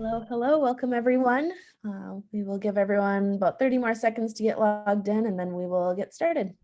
Hello, hello, welcome everyone. We will give everyone about 30 more seconds to get logged in and then we will get started.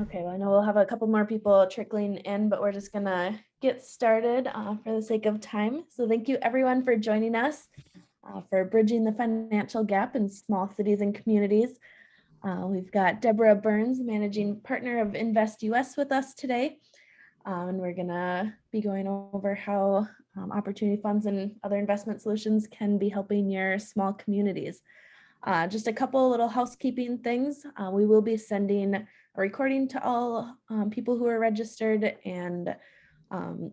Okay, well, I know we'll have a couple more people trickling in, but we're just gonna get started for the sake of time. So thank you everyone for joining us for bridging the financial gap in small cities and communities. We've got Deborah Burns, managing partner of InvestUS with us today. And we're gonna be going over how opportunity funds and other investment solutions can be helping your small communities. Just a couple little housekeeping things. We will be sending a recording to all people who are registered, and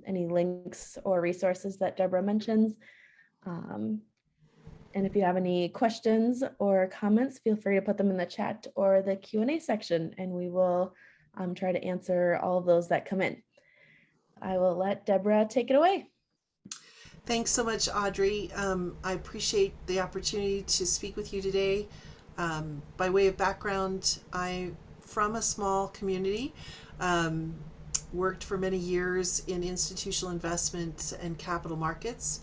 any links or resources that Deborah mentions. And if you have any questions or comments, feel free to put them in the chat or the Q&A section, and we will try to answer all of those that come in. I will let Deborah take it away. Thanks so much, Audrey. I appreciate the opportunity to speak with you today. By way of background, I'm from a small community, worked for many years in institutional investment and capital markets,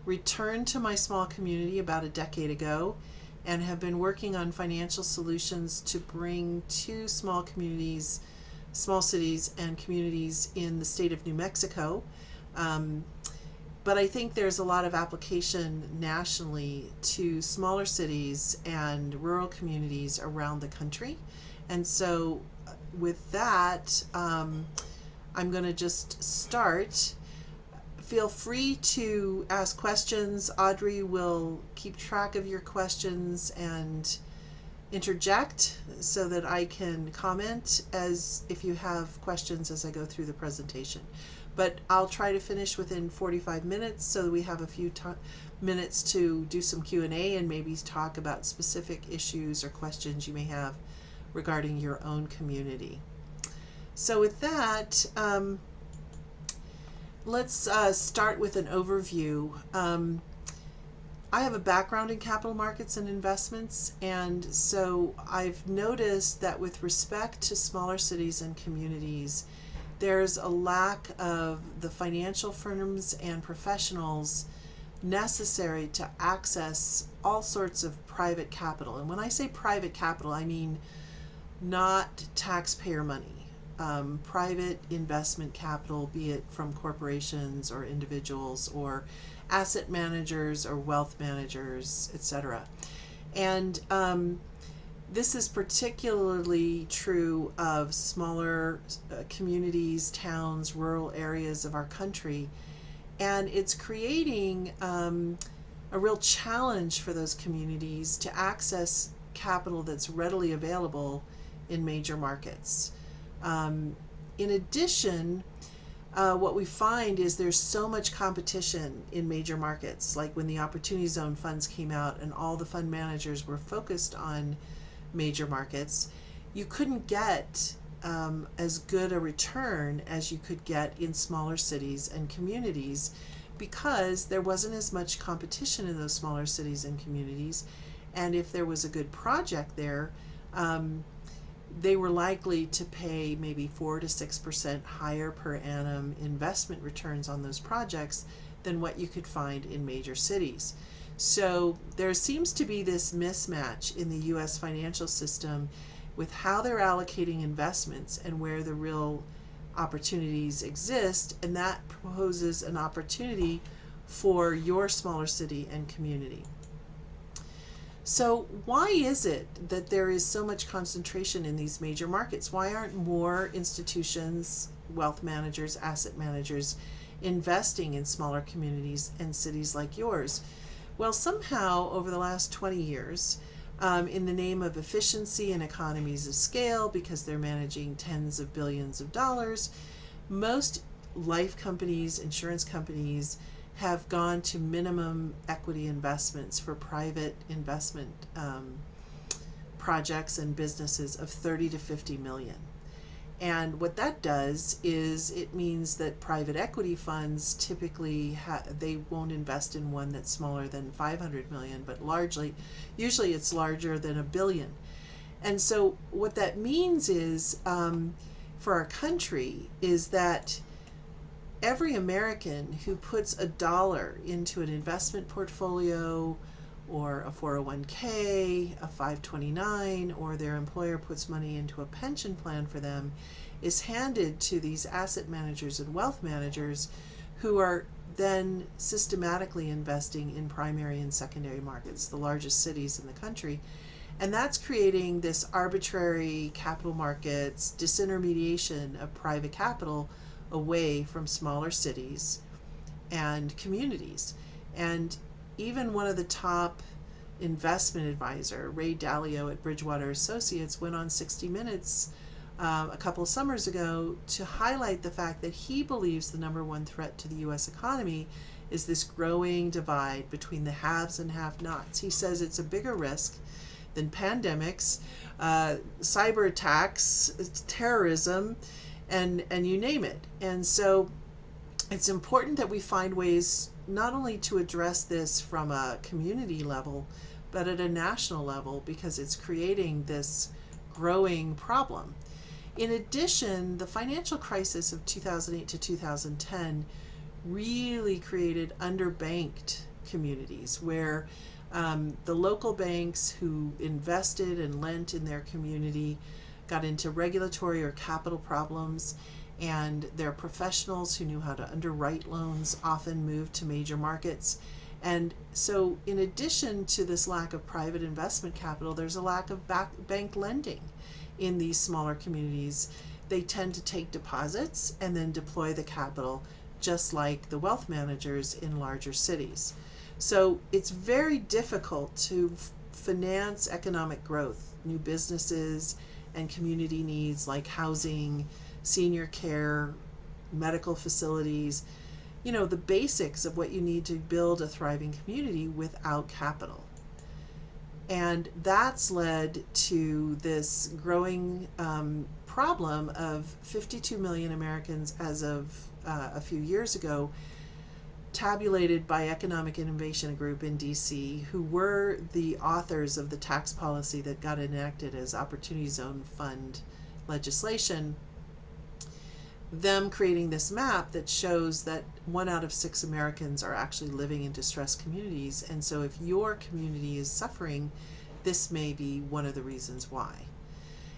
returned to my small community about a decade ago, and have been working on financial solutions to bring to small communities, small cities and communities in the state of New Mexico. But I think there's a lot of application nationally to smaller cities and rural communities around the country. And so with that, I'm going to just start. Feel free to ask questions. Audrey will keep track of your questions and interject so that I can comment as if you have questions as I go through the presentation. But I'll try to finish within 45 minutes so that we have a few minutes to do some Q&A and maybe talk about specific issues or questions you may have regarding your own community. So with that, let's start with an overview. I have a background in capital markets and investments, and so I've noticed that with respect to smaller cities and communities, there's a lack of the financial firms and professionals necessary to access all sorts of private capital. And when I say private capital, I mean not taxpayer money, private investment capital, be it from corporations or individuals or asset managers or wealth managers, etc. And this is particularly true of smaller communities, towns, rural areas of our country. And it's creating a real challenge for those communities to access capital that's readily available in major markets. In addition, what we find is there's so much competition in major markets. Like when the Opportunity Zone funds came out and all the fund managers were focused on major markets, you couldn't get as good a return as you could get in smaller cities and communities because there wasn't as much competition in those smaller cities and communities. And if there was a good project there, they were likely to pay maybe 4 to 6% higher per annum investment returns on those projects than what you could find in major cities. So there seems to be this mismatch in the U.S. financial system with how they're allocating investments and where the real opportunities exist, and that poses an opportunity for your smaller city and community. So why is it that there is so much concentration in these major markets? Why aren't more institutions, wealth managers, asset managers investing in smaller communities and cities like yours? Well, somehow over the last 20 years, in the name of efficiency and economies of scale, because they're managing tens of billions of dollars, most life companies, insurance companies have gone to minimum equity investments for private investment projects and businesses of 30 to 50 million. And what that does is it means that private equity funds typically they won't invest in one that's smaller than 500 million, but usually it's larger than $1 billion. And so what that means is for our country is that every American who puts $1 into an investment portfolio or a 401k, a 529, or their employer puts money into a pension plan for them, is handed to these asset managers and wealth managers who are then systematically investing in primary and secondary markets, the largest cities in the country. And that's creating this arbitrary capital markets disintermediation of private capital away from smaller cities and communities. And even one of the top investment advisor, Ray Dalio at Bridgewater Associates, went on 60 Minutes a couple of summers ago to highlight the fact that he believes the number one threat to the U.S. economy is this growing divide between the haves and have-nots. He says it's a bigger risk than pandemics, cyber attacks, terrorism, and you name it. And so it's important that we find ways not only to address this from a community level, but at a national level, because it's creating this growing problem. In addition, the financial crisis of 2008 to 2010 really created underbanked communities where the local banks who invested and lent in their community got into regulatory or capital problems, and their professionals who knew how to underwrite loans often moved to major markets. And so in addition to this lack of private investment capital, there's a lack of bank lending in these smaller communities. They tend to take deposits and then deploy the capital just like the wealth managers in larger cities. So it's very difficult to finance economic growth, new businesses, and community needs like housing, senior care, medical facilities, the basics of what you need to build a thriving community without capital. And that's led to this growing problem of 52 million Americans as of a few years ago, tabulated by Economic Innovation Group in DC, who were the authors of the tax policy that got enacted as Opportunity Zone Fund legislation, them creating this map that shows that 1 out of 6 Americans are actually living in distressed communities. And so if your community is suffering, this may be one of the reasons why.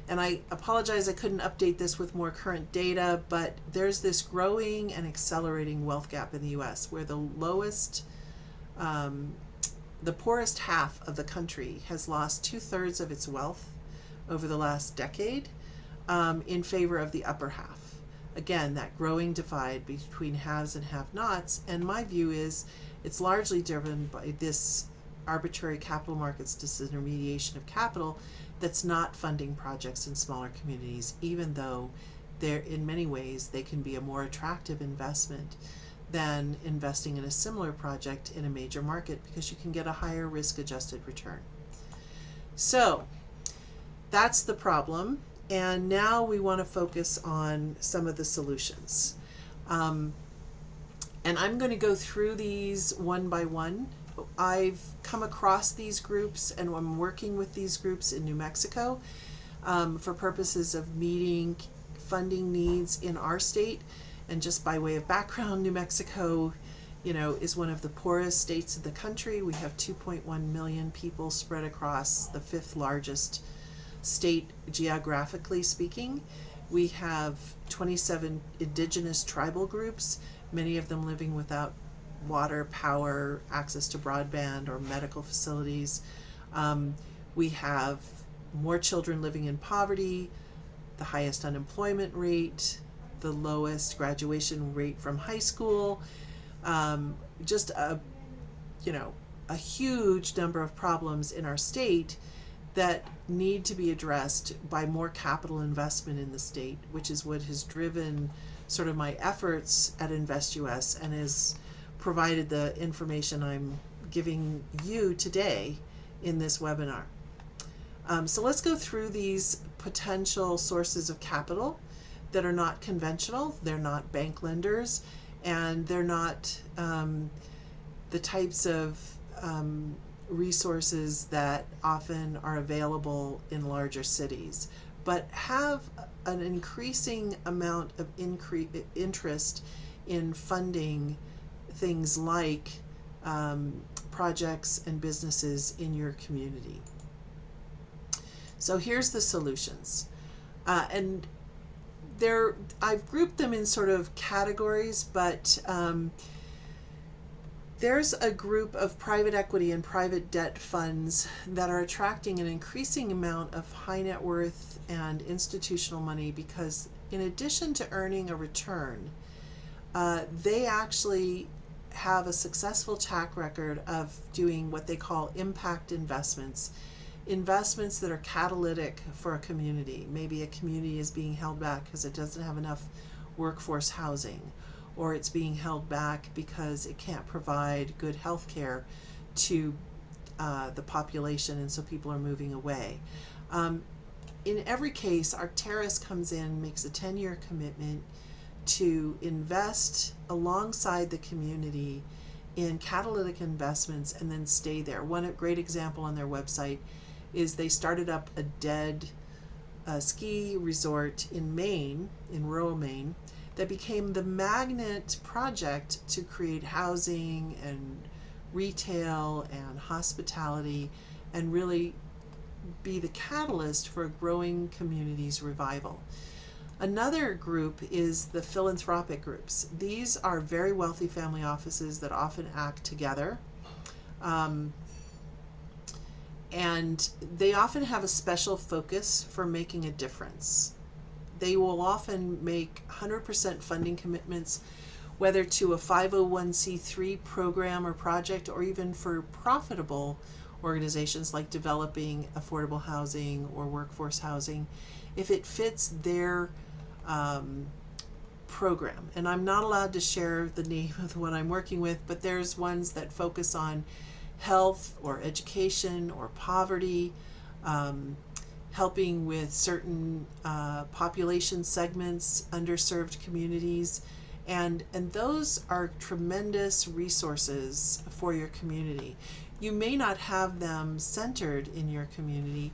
And I apologize I couldn't update this with more current data, but there's this growing and accelerating wealth gap in the US where the poorest half of the country has lost 2/3 of its wealth over the last decade in favor of the upper half. Again, that growing divide between haves and have-nots, and my view is it's largely driven by this arbitrary capital markets disintermediation of capital that's not funding projects in smaller communities, even though in many ways they can be a more attractive investment than investing in a similar project in a major market, because you can get a higher risk-adjusted return. So that's the problem. And now we want to focus on some of the solutions. And I'm going to go through these one by one. I've come across these groups and I'm working with these groups in New Mexico for purposes of meeting funding needs in our state. And just by way of background, New Mexico, is one of the poorest states in the country. We have 2.1 million people spread across the 5th largest state geographically speaking. We have 27 indigenous tribal groups, many of them living without water, power, access to broadband or medical facilities. We have more children living in poverty, the highest unemployment rate, the lowest graduation rate from high school, just a huge number of problems in our state that need to be addressed by more capital investment in the state, which is what has driven sort of my efforts at InvestUS and has provided the information I'm giving you today in this webinar. So let's go through these potential sources of capital that are not conventional. They're not bank lenders, and they're not the types of resources that often are available in larger cities, but have an increasing amount of interest in funding things like projects and businesses in your community. So here's the solutions. And I've grouped them in sort of categories, but there's a group of private equity and private debt funds that are attracting an increasing amount of high net worth and institutional money because in addition to earning a return, they actually have a successful track record of doing what they call impact investments. Investments that are catalytic for a community. Maybe a community is being held back because it doesn't have enough workforce housing, or it's being held back because it can't provide good health care to the population, and so people are moving away. In every case, Arcturus comes in, makes a 10-year commitment to invest alongside the community in catalytic investments and then stay there. One great example on their website is they started up a dead ski resort in Maine, in rural Maine, that became the magnet project to create housing and retail and hospitality and really be the catalyst for a growing community's revival. Another group is the philanthropic groups. These are very wealthy family offices that often act together. And they often have a special focus for making a difference. They will often make 100% funding commitments, whether to a 501c3 program or project, or even for profitable organizations like developing affordable housing or workforce housing, if it fits their program. And I'm not allowed to share the name of the one I'm working with, but there's ones that focus on health or education or poverty, helping with certain population segments, underserved communities, and those are tremendous resources for your community. You may not have them centered in your community,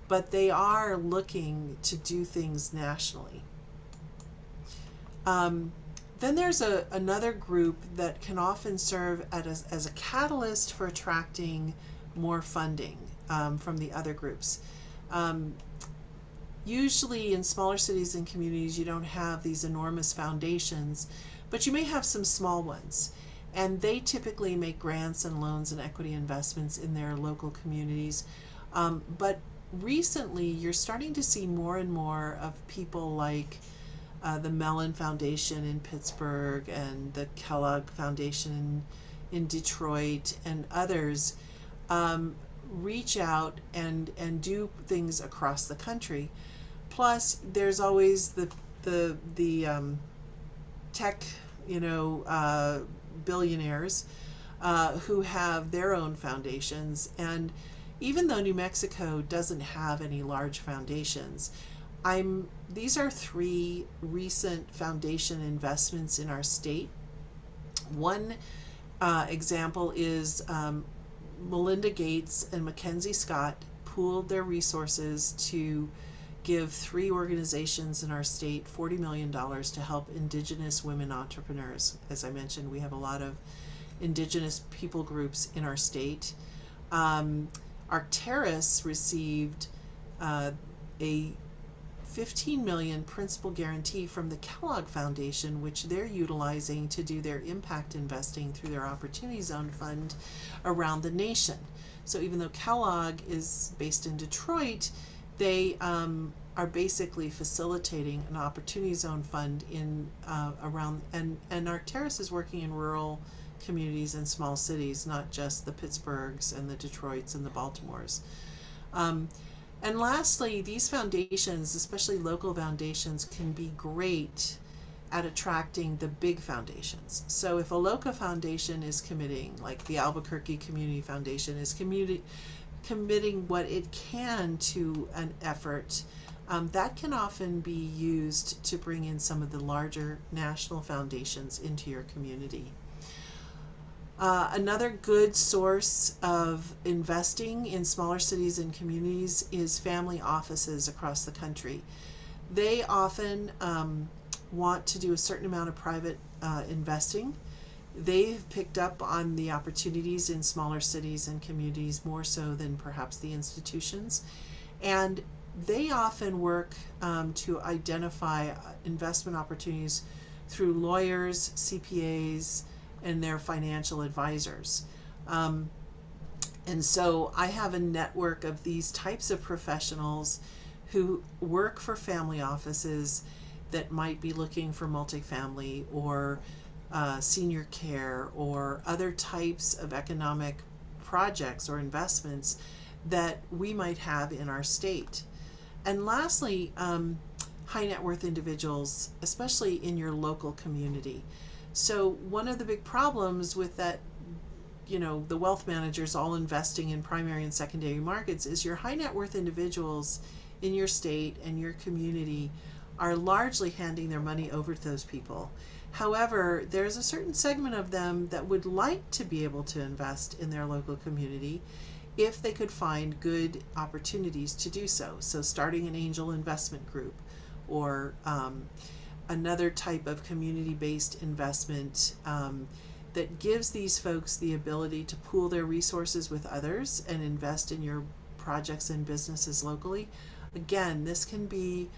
but they are looking to do things nationally. Then there's another group that can often serve as a catalyst for attracting more funding from the other groups. Usually in smaller cities and communities you don't have these enormous foundations, but you may have some small ones. And they typically make grants and loans and equity investments in their local communities. But recently you're starting to see more and more of people like the Mellon Foundation in Pittsburgh and the Kellogg Foundation in Detroit and others reach out and do things across the country. Plus, there's always the tech, billionaires who have their own foundations. And even though New Mexico doesn't have any large foundations, these are 3 recent foundation investments in our state. One example is Melinda Gates and Mackenzie Scott pooled their resources to give 3 organizations in our state $40 million to help Indigenous women entrepreneurs. As I mentioned, we have a lot of Indigenous people groups in our state. Arcturus received a $15 million principal guarantee from the Kellogg Foundation, which they're utilizing to do their impact investing through their Opportunity Zone Fund around the nation. So even though Kellogg is based in Detroit, they are basically facilitating an Opportunity Zone Fund in around, and Arcturus is working in rural communities and small cities, not just the Pittsburghs and the Detroits and the Baltimores. And lastly, these foundations, especially local foundations, can be great at attracting the big foundations. So if a local foundation is committing, like the Albuquerque Community Foundation is committing what it can to an effort, that can often be used to bring in some of the larger national foundations into your community. Another good source of investing in smaller cities and communities is family offices across the country. They often want to do a certain amount of private investing. They've picked up on the opportunities in smaller cities and communities more so than perhaps the institutions. And they often work to identify investment opportunities through lawyers, CPAs, and their financial advisors. And so I have a network of these types of professionals who work for family offices that might be looking for multifamily or senior care or other types of economic projects or investments that we might have in our state. And lastly, high net worth individuals, especially in your local community. So one of the big problems with that, the wealth managers all investing in primary and secondary markets is your high net worth individuals in your state and your community are largely handing their money over to those people. However, there's a certain segment of them that would like to be able to invest in their local community if they could find good opportunities to do so. So starting an angel investment group or another type of community-based investment that gives these folks the ability to pool their resources with others and invest in your projects and businesses locally. Again, this can be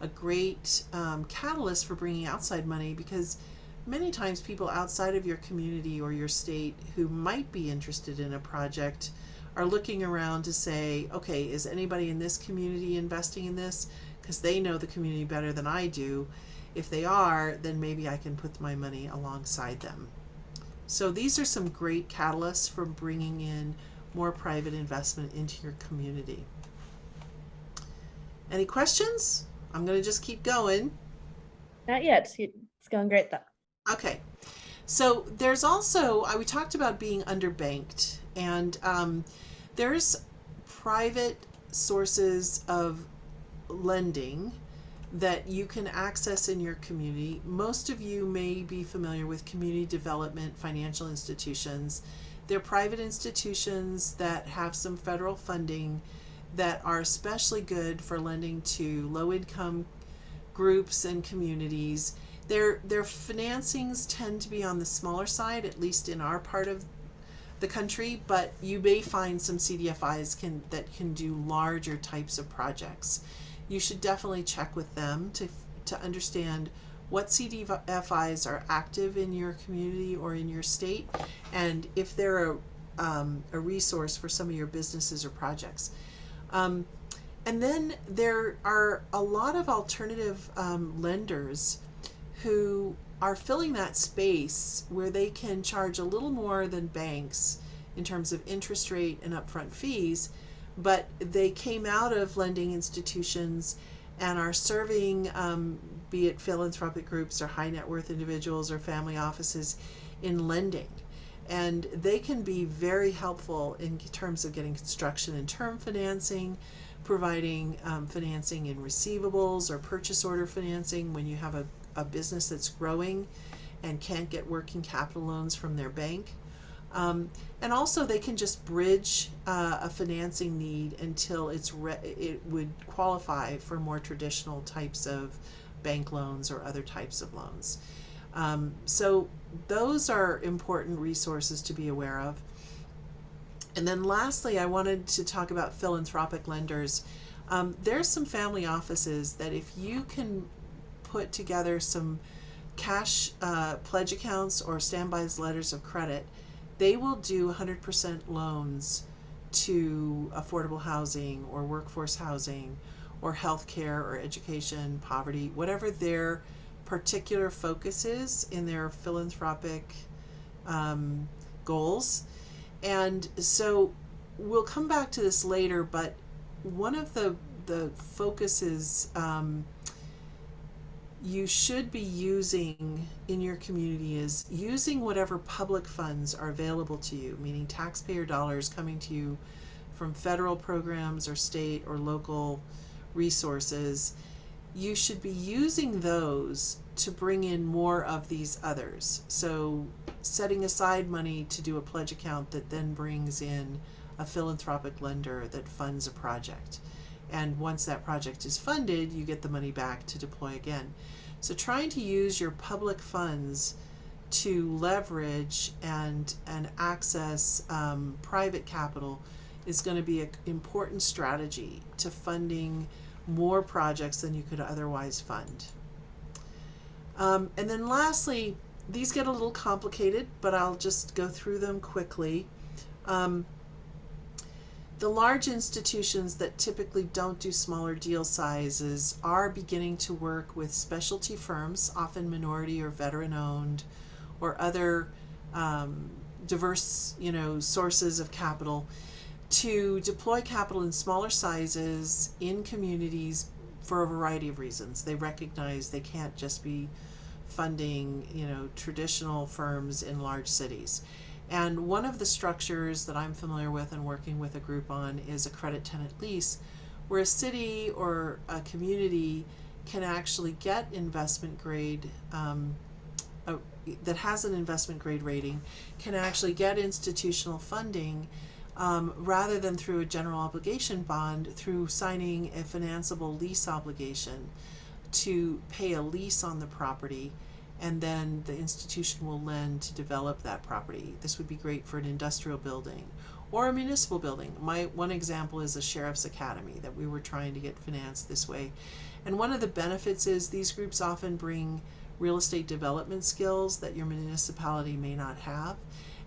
a great catalyst for bringing outside money, because many times people outside of your community or your state who might be interested in a project are looking around to say, okay, is anybody in this community investing in this? Because they know the community better than I do. If they are, then maybe I can put my money alongside them. So these are some great catalysts for bringing in more private investment into your community. Any questions? I'm going to just keep going. Not yet. It's going great though. Okay. So there's also, we talked about being underbanked, and there's private sources of lending that you can access in your community. Most of you may be familiar with community development financial institutions. They're private institutions that have some federal funding that are especially good for lending to low-income groups and communities. Their financings tend to be on the smaller side, at least in our part of the country, but you may find some CDFIs that can do larger types of projects. You should definitely check with them to understand what CDFIs are active in your community or in your state, and if they're a resource for some of your businesses or projects. And then there are a lot of alternative lenders who are filling that space where they can charge a little more than banks in terms of interest rate and upfront fees, but they came out of lending institutions and are serving, be it philanthropic groups or high net worth individuals or family offices, in lending. And they can be very helpful in terms of getting construction and term financing, providing financing in receivables or purchase order financing when you have a business that's growing and can't get working capital loans from their bank. And also they can just bridge a financing need until it would qualify for more traditional types of bank loans or other types of loans. So those are important resources to be aware of. And then lastly, I wanted to talk about philanthropic lenders. There's some family offices that if you can put together some cash pledge accounts or standby letters of credit, they will do 100% loans to affordable housing or workforce housing or healthcare or education, poverty, whatever their particular focus is in their philanthropic goals. And so we'll come back to this later, but one of the focuses you should be using in your community is using whatever public funds are available to you, meaning taxpayer dollars coming to you from federal programs or state or local resources. You should be using those to bring in more of these others. So setting aside money to do a pledge account that then brings in a philanthropic lender that funds a project. And once that project is funded, you get the money back to deploy again. So trying to use your public funds to leverage and access private capital is going to be an important strategy to funding more projects than you could otherwise fund. And then lastly, these get a little complicated, but I'll just go through them quickly. The large institutions that typically don't do smaller deal sizes are beginning to work with specialty firms, often minority or veteran owned, or other diverse, sources of capital, to deploy capital in smaller sizes in communities for a variety of reasons. They recognize they can't just be funding, traditional firms in large cities. And one of the structures that I'm familiar with and working with a group on is a credit tenant lease, where a city or a community can actually get investment grade, that has an investment grade rating, can actually get institutional funding rather than through a general obligation bond, through signing a financeable lease obligation to pay a lease on the property, and then the institution will lend to develop that property. This would be great for an industrial building or a municipal building. One example is a sheriff's academy that we were trying to get financed this way. And one of the benefits is these groups often bring real estate development skills that your municipality may not have.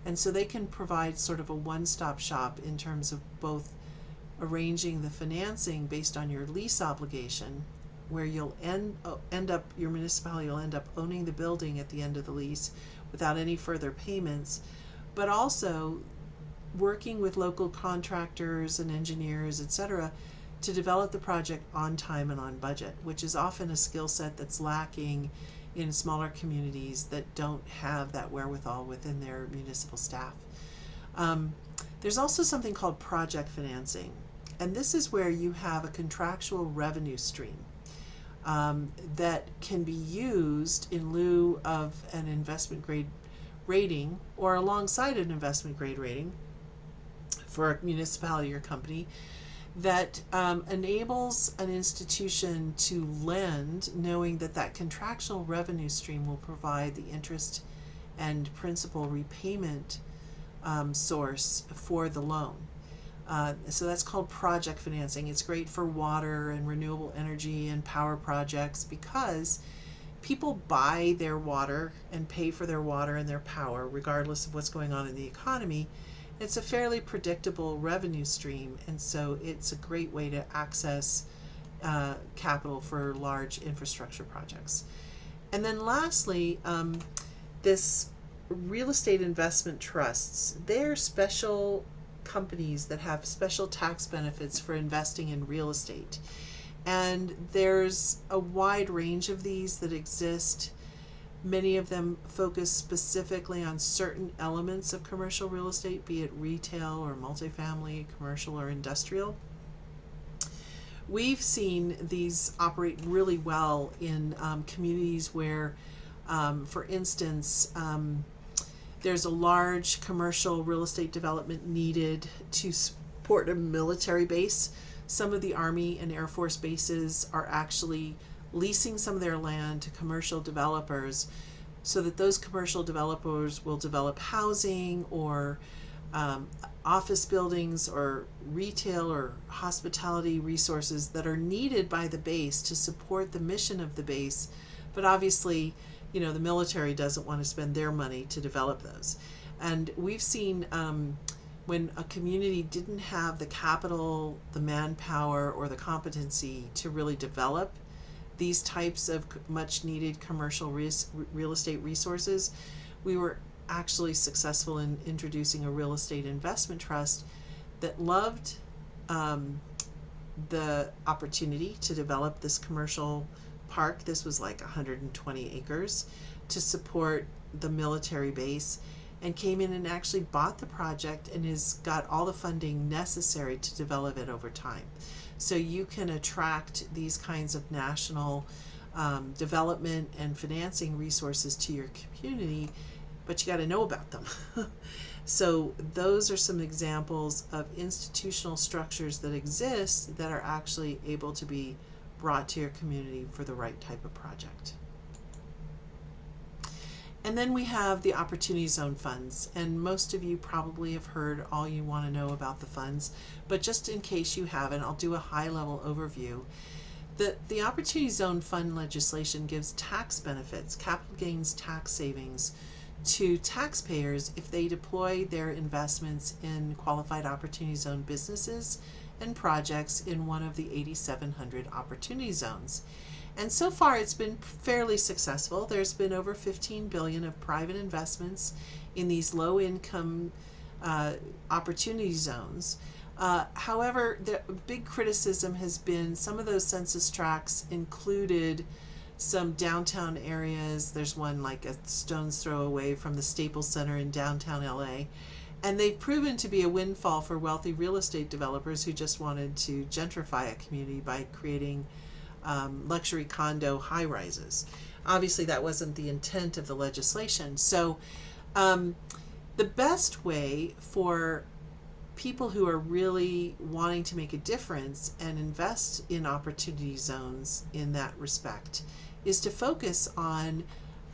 And so they can provide sort of a one-stop shop in terms of both arranging the financing based on your lease obligation, where you'll end up, your municipality will end up owning the building at the end of the lease without any further payments, but also working with local contractors and engineers, etc., to develop the project on time and on budget, which is often a skill set that's lacking in smaller communities that don't have that wherewithal within their municipal staff. There's also something called project financing, and this is where you have a contractual revenue stream that can be used in lieu of an investment grade rating or alongside an investment grade rating for a municipality or company, that enables an institution to lend knowing that that contractual revenue stream will provide the interest and principal repayment source for the loan. So that's called project financing. It's great for water and renewable energy and power projects because people buy their water and pay for their water and their power regardless of what's going on in the economy. It's a fairly predictable revenue stream, and so it's a great way to access capital for large infrastructure projects. And then lastly, this real estate investment trusts, they're special companies that have special tax benefits for investing in real estate. And there's a wide range of these that exist. Many of them focus specifically on certain elements of commercial real estate, be it retail or multifamily, commercial or industrial. We've seen these operate really well in communities where, for instance, there's a large commercial real estate development needed to support a military base. Some of the Army and Air Force bases are actually leasing some of their land to commercial developers so that those commercial developers will develop housing or office buildings or retail or hospitality resources that are needed by the base to support the mission of the base. But obviously, the military doesn't want to spend their money to develop those. And we've seen when a community didn't have the capital, the manpower, or the competency to really develop these types of much needed commercial real estate resources, we were actually successful in introducing a real estate investment trust that loved the opportunity to develop this commercial park. This was like 120 acres to support the military base, and came in and actually bought the project and has got all the funding necessary to develop it over time. So you can attract these kinds of national development and financing resources to your community, but you got to know about them. So those are some examples of institutional structures that exist that are actually able to be brought to your community for the right type of project. And then we have the Opportunity Zone funds, and most of you probably have heard all you want to know about the funds, but just in case you haven't, I'll do a high-level overview. The Opportunity Zone fund legislation gives tax benefits, capital gains tax savings, to taxpayers if they deploy their investments in qualified Opportunity Zone businesses and projects in one of the 8,700 Opportunity Zones. And so far it's been fairly successful. There's been over 15 billion of private investments in these low income opportunity zones. However, the big criticism has been some of those census tracts included some downtown areas. There's one like a stone's throw away from the Staples Center in downtown LA. And they've proven to be a windfall for wealthy real estate developers who just wanted to gentrify a community by creating luxury condo high-rises. Obviously, that wasn't the intent of the legislation. So the best way for people who are really wanting to make a difference and invest in opportunity zones in that respect is to focus on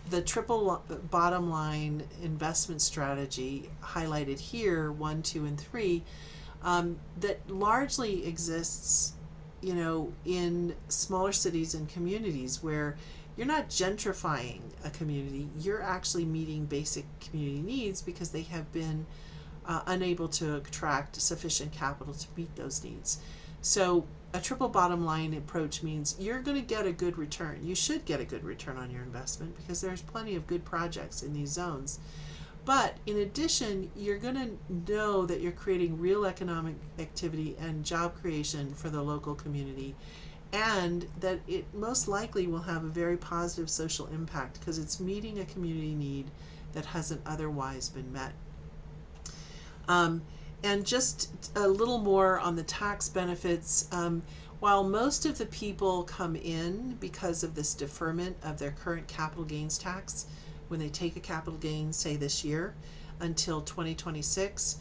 the triple bottom line investment strategy highlighted here, 1, 2, and 3, that largely exists, you know, in smaller cities and communities where you're not gentrifying a community, you're actually meeting basic community needs because they have been unable to attract sufficient capital to meet those needs. So a triple bottom line approach means you're going to get a good return. You should get a good return on your investment because there's plenty of good projects in these zones. But in addition, you're going to know that you're creating real economic activity and job creation for the local community, and that it most likely will have a very positive social impact because it's meeting a community need that hasn't otherwise been met. And just a little more on the tax benefits. While most of the people come in because of this deferment of their current capital gains tax, when they take a capital gain, say this year, until 2026,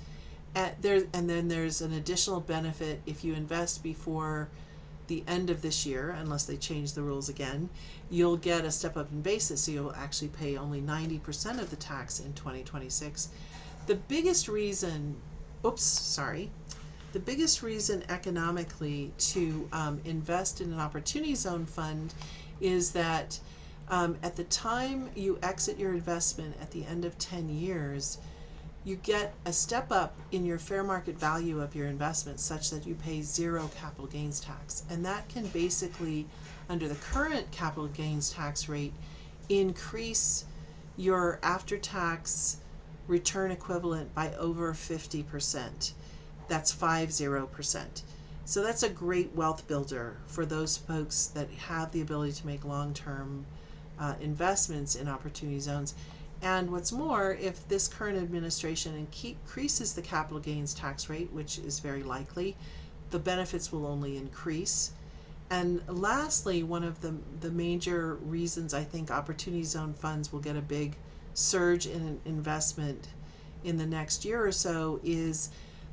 and then there's an additional benefit if you invest before the end of this year, unless they change the rules again, you'll get a step up in basis, so you'll actually pay only 90% of the tax in 2026. The biggest reason, the biggest reason economically to invest in an Opportunity Zone fund is that at the time you exit your investment at the end of 10 years, you get a step up in your fair market value of your investment such that you pay zero capital gains tax. And that can basically, under the current capital gains tax rate, increase your after-tax return equivalent by over 50%. That's 50%. So that's a great wealth builder for those folks that have the ability to make long-term investments in opportunity zones. And what's more, if this current administration increases the capital gains tax rate, which is very likely, the benefits will only increase. And lastly, one of the major reasons I think opportunity zone funds will get a big surge in investment in the next year or so is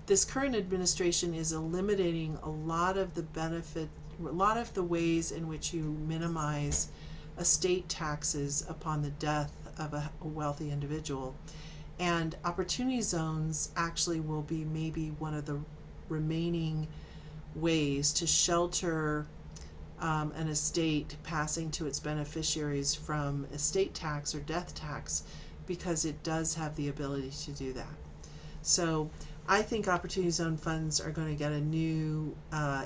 this current administration is eliminating a lot of the ways in which you minimize estate taxes upon the death of a wealthy individual. And opportunity zones actually will be maybe one of the remaining ways to shelter an estate passing to its beneficiaries from estate tax or death tax, because it does have the ability to do that. So I think opportunity zone funds are going to get a new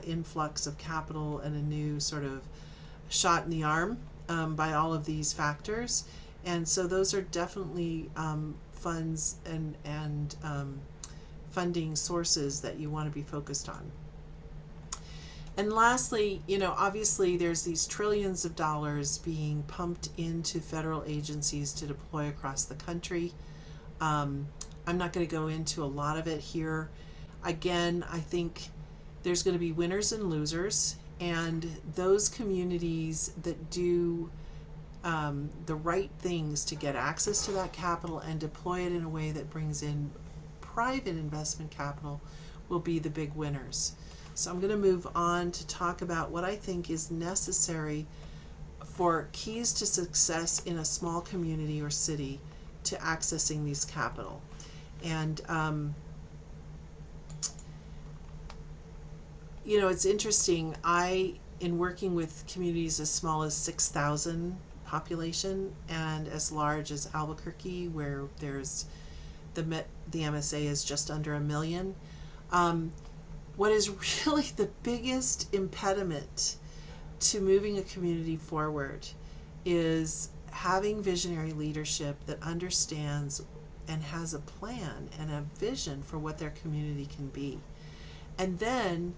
influx of capital and a new sort of shot in the arm by all of these factors. And so those are definitely funds and funding sources that you want to be focused on. And lastly, obviously there's these trillions of dollars being pumped into federal agencies to deploy across the country. Um, I'm not going to go into a lot of it here. Again, I think there's going to be winners and losers, and those communities that do the right things to get access to that capital and deploy it in a way that brings in private investment capital will be the big winners. So I'm going to move on to talk about what I think is necessary for keys to success in a small community or city to accessing these capital. And it's interesting. In working with communities as small as 6,000 population and as large as Albuquerque, where there's the MSA is just under 1 million. What is really the biggest impediment to moving a community forward is having visionary leadership that understands and has a plan and a vision for what their community can be. And then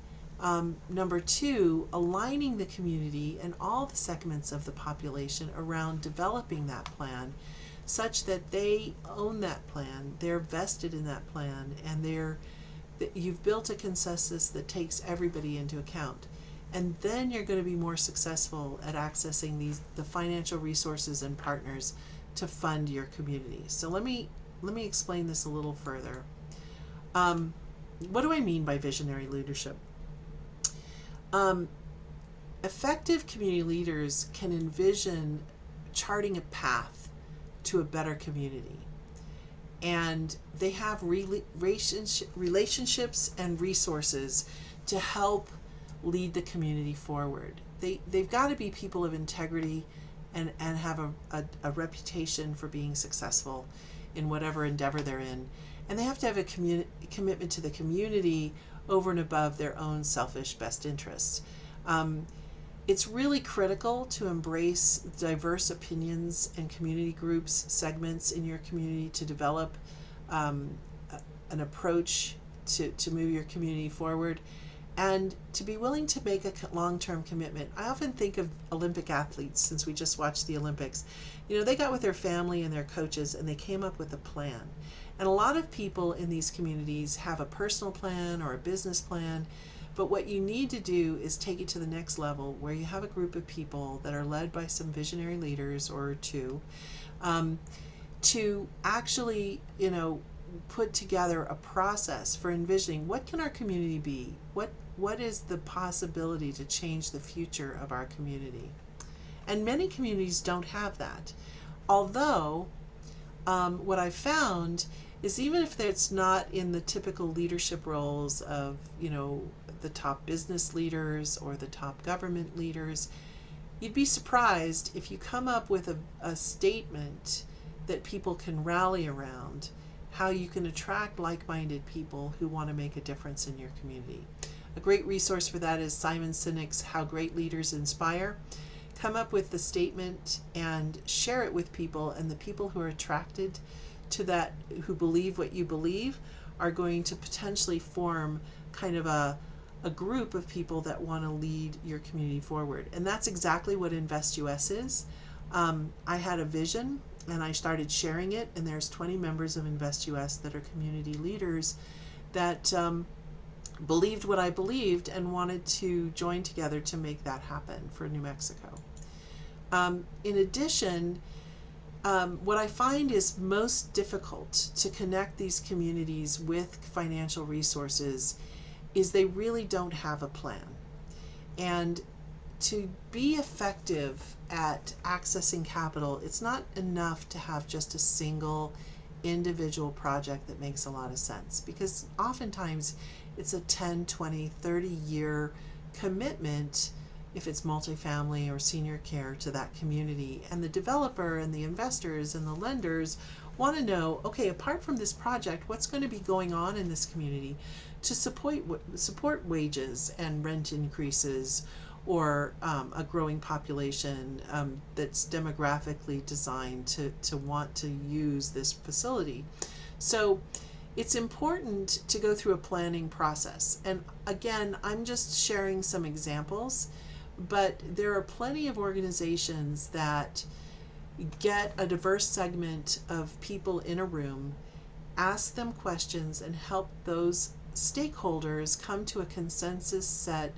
number 2, aligning the community and all the segments of the population around developing that plan such that they own that plan, they're vested in that plan, and you've built a consensus that takes everybody into account. And then you're going to be more successful at accessing the financial resources and partners to fund your community. So let me explain this a little further. What do I mean by visionary leadership? Effective community leaders can envision charting a path to a better community. And they have relationships and resources to help lead the community forward. They've got to be people of integrity and have a reputation for being successful in whatever endeavor they're in. And they have to have a commitment to the community over and above their own selfish best interests. It's really critical to embrace diverse opinions and community groups, segments in your community to develop an approach to move your community forward, and to be willing to make a long-term commitment. I often think of Olympic athletes, since we just watched the Olympics. They got with their family and their coaches and they came up with a plan. And a lot of people in these communities have a personal plan or a business plan, but what you need to do is take it to the next level where you have a group of people that are led by some visionary leaders or two to actually, put together a process for envisioning what can our community be? What is the possibility to change the future of our community? And many communities don't have that. Although, what I found is even if it's not in the typical leadership roles of, the top business leaders or the top government leaders, you'd be surprised if you come up with a statement that people can rally around, how you can attract like-minded people who want to make a difference in your community. A great resource for that is Simon Sinek's How Great Leaders Inspire. Come up with the statement and share it with people, and the people who are attracted to that, who believe what you believe, are going to potentially form kind of a group of people that want to lead your community forward. And that's exactly what InvestUS is. I had a vision and I started sharing it, and there's 20 members of InvestUS that are community leaders that believed what I believed and wanted to join together to make that happen for New Mexico. In addition, what I find is most difficult to connect these communities with financial resources is they really don't have a plan. And to be effective at accessing capital, it's not enough to have just a single individual project that makes a lot of sense, because oftentimes it's a 10, 20, 30-year commitment if it's multifamily or senior care to that community. And the developer and the investors and the lenders want to know, okay, apart from this project, what's going to be going on in this community to support wages and rent increases, or a growing population that's demographically designed to want to use this facility. So it's important to go through a planning process. And again, I'm just sharing some examples, but there are plenty of organizations that get a diverse segment of people in a room, ask them questions, and help those stakeholders come to a consensus set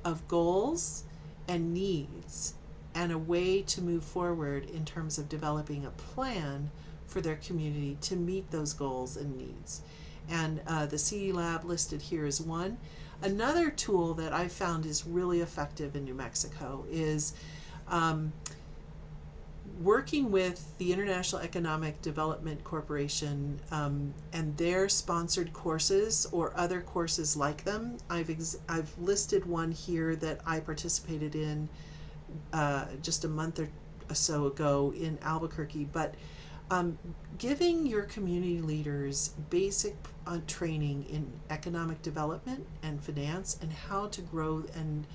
of goals and needs and a way to move forward in terms of developing a plan for their community to meet those goals and needs. And the CE Lab listed here is one. Another tool that I've found is really effective in New Mexico is working with the International Economic Development Corporation and their sponsored courses or other courses like them. I've listed one here that I participated in just a month or so ago in Albuquerque, but giving your community leaders basic training in economic development and finance and how to grow and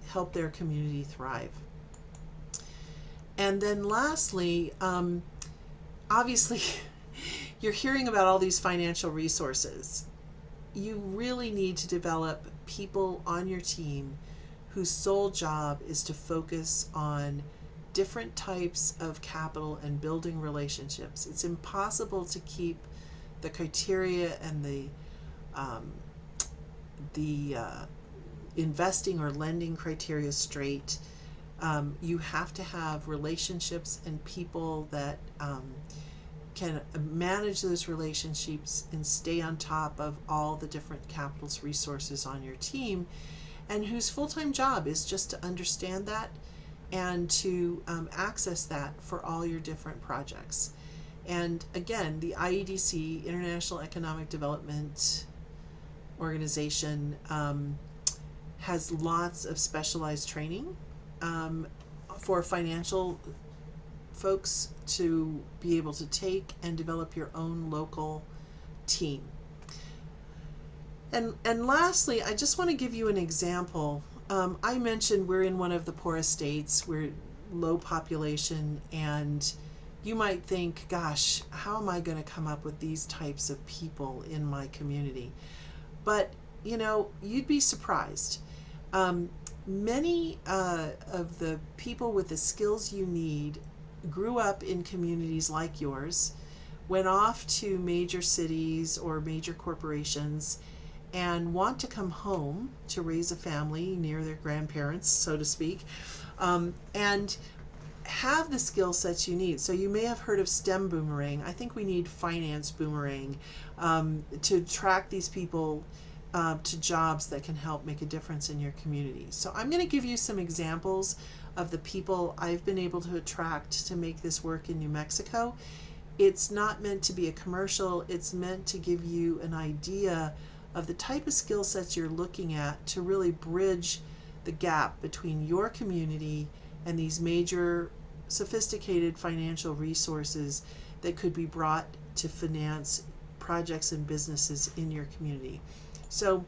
help their community thrive. And then lastly, obviously, you're hearing about all these financial resources. You really need to develop people on your team whose sole job is to focus on different types of capital and building relationships. It's impossible to keep the criteria and the investing or lending criteria straight. You have to have relationships and people that can manage those relationships and stay on top of all the different capital resources on your team, and whose full-time job is just to understand that and to access that for all your different projects. And again, the IEDC, International Economic Development Organization, has lots of specialized training for financial folks to be able to take and develop your own local team. And lastly, I just want to give you an example. I mentioned we're in one of the poorest states, we're low population, and you might think, gosh, how am I going to come up with these types of people in my community? But, you know, you'd be surprised. Many of the people with the skills you need grew up in communities like yours, went off to major cities or major corporations, and want to come home to raise a family near their grandparents, so to speak, and have the skill sets you need. So you may have heard of STEM boomerang. I think we need finance boomerang to attract these people to jobs that can help make a difference in your community. So I'm going to give you some examples of the people I've been able to attract to make this work in New Mexico. It's not meant to be a commercial, it's meant to give you an idea of the type of skill sets you're looking at to really bridge the gap between your community and these major sophisticated financial resources that could be brought to finance projects and businesses in your community. So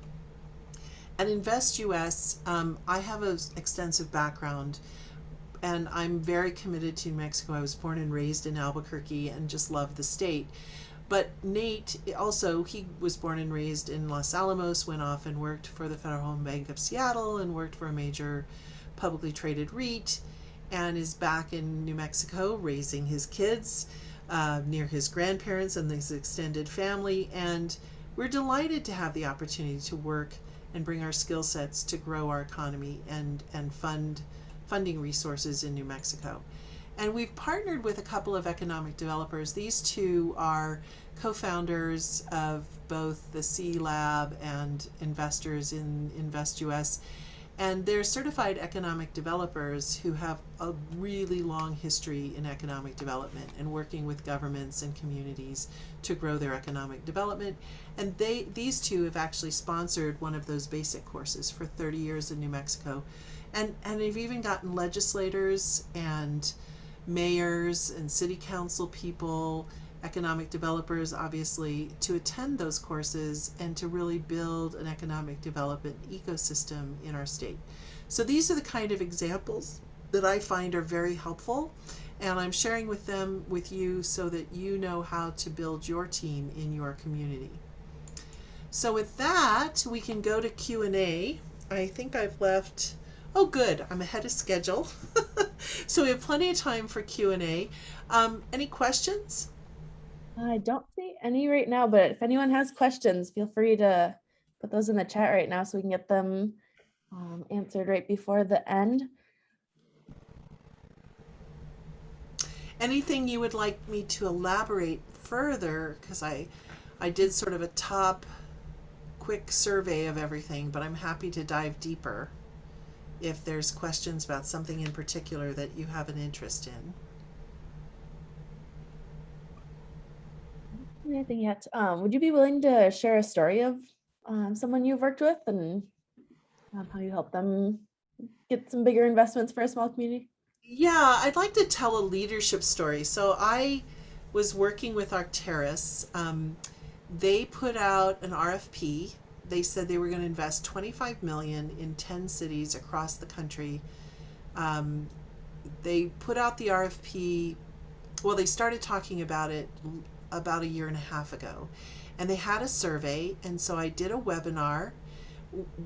at InvestUS, I have an extensive background and I'm very committed to New Mexico. I was born and raised in Albuquerque and just love the state. But Nate also, he was born and raised in Los Alamos, went off and worked for the Federal Home Bank of Seattle and worked for a major publicly traded REIT, and is back in New Mexico raising his kids near his grandparents and his extended family. And we're delighted to have the opportunity to work and bring our skill sets to grow our economy and funding resources in New Mexico. And we've partnered with a couple of economic developers. These two are co-founders of both the CE Lab and investors in InvestUS. And they're certified economic developers who have a really long history in economic development and working with governments and communities to grow their economic development. And these two have actually sponsored one of those basic courses for 30 years in New Mexico. And they've even gotten legislators and mayors and city council people, economic developers obviously, to attend those courses and to really build an economic development ecosystem in our state. So these are the kind of examples that I find are very helpful and I'm sharing with them with you so that you know how to build your team in your community. So with that, we can go to Q&A. I think I've left, oh good, I'm ahead of schedule. So we have plenty of time for Q&A. Any questions? I don't see any right now, but if anyone has questions, feel free to put those in the chat right now so we can get them answered right before the end. Anything you would like me to elaborate further? Because I did sort of a top quick survey of everything, but I'm happy to dive deeper if there's questions about something in particular that you have an interest in. Anything yet? Would you be willing to share a story of someone you've worked with and how you help them get some bigger investments for a small community? Yeah, I'd like to tell a leadership story. So I was working with Arcturus. They put out an RFP. They said they were going to invest 25 million in 10 cities across the country. They put out the RFP. Well, they started talking about it about a year and a half ago, and they had a survey. And so I did a webinar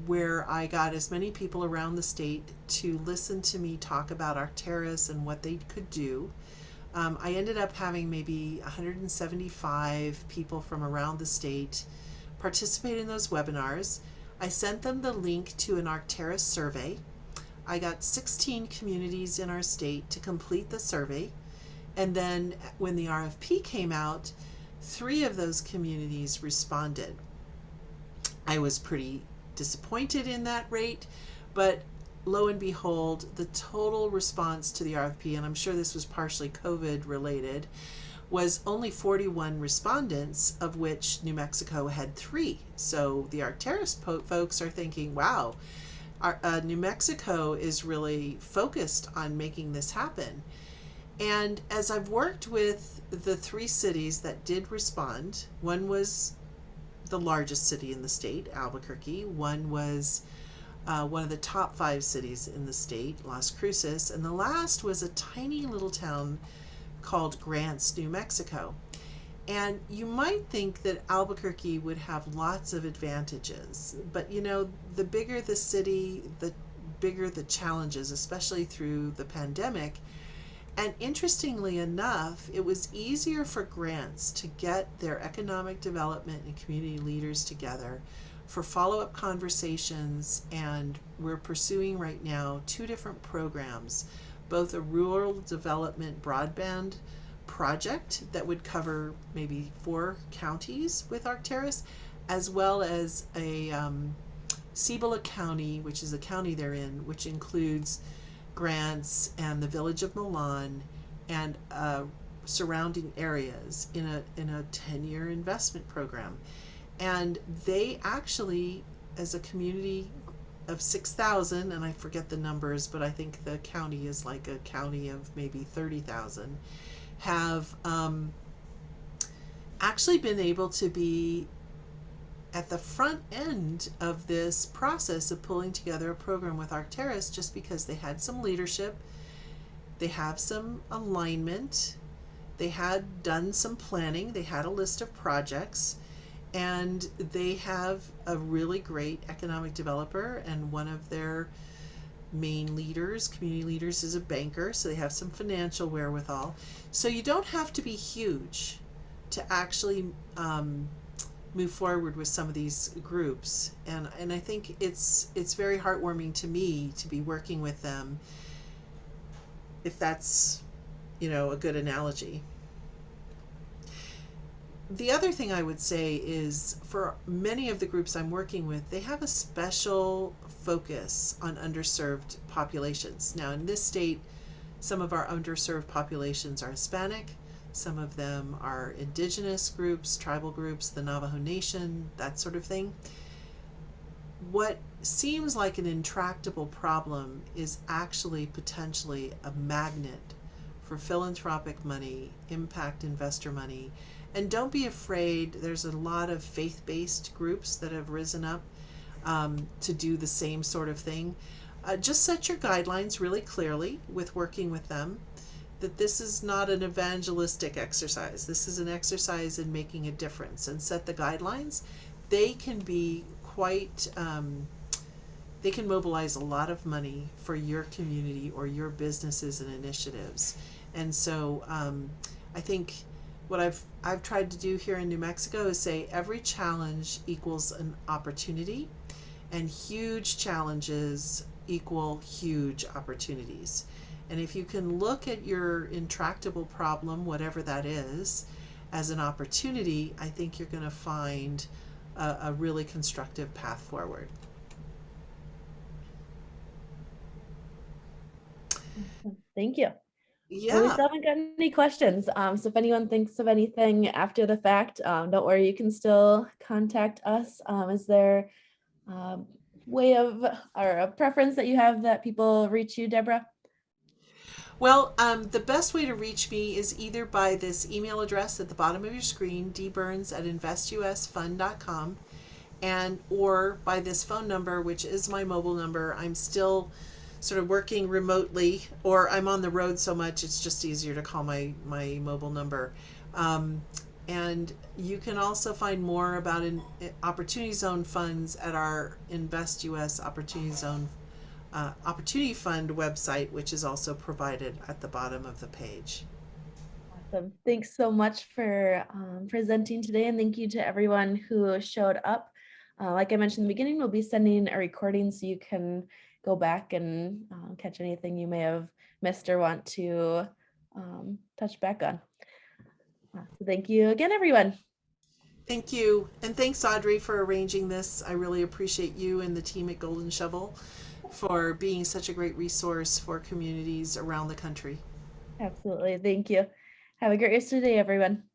where I got as many people around the state to listen to me talk about Arcturus and what they could do. I ended up having maybe 175 people from around the state participate in those webinars. I sent them the link to an Arcturus survey. I got 16 communities in our state to complete the survey. And then when the RFP came out, 3 of those communities responded. I was pretty disappointed in that rate, but lo and behold, the total response to the RFP, and I'm sure this was partially COVID related, was only 41 respondents, of which New Mexico had 3. So the Arcturus folks are thinking, wow, New Mexico is really focused on making this happen. And as I've worked with the 3 cities that did respond, one was the largest city in the state, Albuquerque. One was one of the top 5 cities in the state, Las Cruces, and the last was a tiny little town called Grants, New Mexico. And you might think that Albuquerque would have lots of advantages, but you know, the bigger the city, the bigger the challenges, especially through the pandemic. And interestingly enough, it was easier for Grants to get their economic development and community leaders together for follow-up conversations, and we're pursuing right now 2 different programs, both a rural development broadband project that would cover maybe 4 counties with Arcturus, as well as a Cibola County, which is a county they're in, which includes Grants and the village of Milan and surrounding areas in a 10-year investment program. And they actually, as a community of 6,000, and I forget the numbers, but I think the county is like a county of maybe 30,000, have actually been able to be at the front end of this process of pulling together a program with Arcturus, just because they had some leadership, they have some alignment, they had done some planning, they had a list of projects, and they have a really great economic developer, and one of their main leaders, community leaders, is a banker, so they have some financial wherewithal. So you don't have to be huge to actually move forward with some of these groups, and I think it's very heartwarming to me to be working with them, if that's, you know, a good analogy. The other thing I would say is, for many of the groups I'm working with, they have a special focus on underserved populations. Now in this state, some of our underserved populations are Hispanic, some of them are indigenous groups, tribal groups, the Navajo Nation, that sort of thing. What seems like an intractable problem is actually potentially a magnet for philanthropic money, impact investor money. And don't be afraid, there's a lot of faith-based groups that have risen up to do the same sort of thing. Just set your guidelines really clearly with working with them. that this is not an evangelistic exercise. This is an exercise in making a difference and set the guidelines. They can be quite, they can mobilize a lot of money for your community or your businesses and initiatives. And so I think what I've tried to do here in New Mexico is say every challenge equals an opportunity, and huge challenges equal huge opportunities. And if you can look at your intractable problem, whatever that is, as an opportunity, I think you're going to find a really constructive path forward. Thank you. Well, we Yeah. still haven't gotten any questions. So if anyone thinks of anything after the fact, don't worry, you can still contact us. Is there a way of or a preference that you have that people reach you, Deborah? Well, the best way to reach me is either by this email address at the bottom of your screen, dburns@investusfund.com, and or by this phone number, which is my mobile number. I'm still sort of working remotely, or I'm on the road so much it's just easier to call my mobile number. And you can also find more about Opportunity Zone funds at our InvestUS Opportunity Fund website, which is also provided at the bottom of the page. Awesome. Thanks so much for presenting today, and thank you to everyone who showed up. Like I mentioned in the beginning, we'll be sending a recording so you can go back and catch anything you may have missed or want to touch back on. So thank you again, everyone. Thank you. And thanks, Audrey, for arranging this. I really appreciate you and the team at Golden Shovel for being such a great resource for communities around the country. Absolutely. Thank you. Have a great rest of the day, everyone.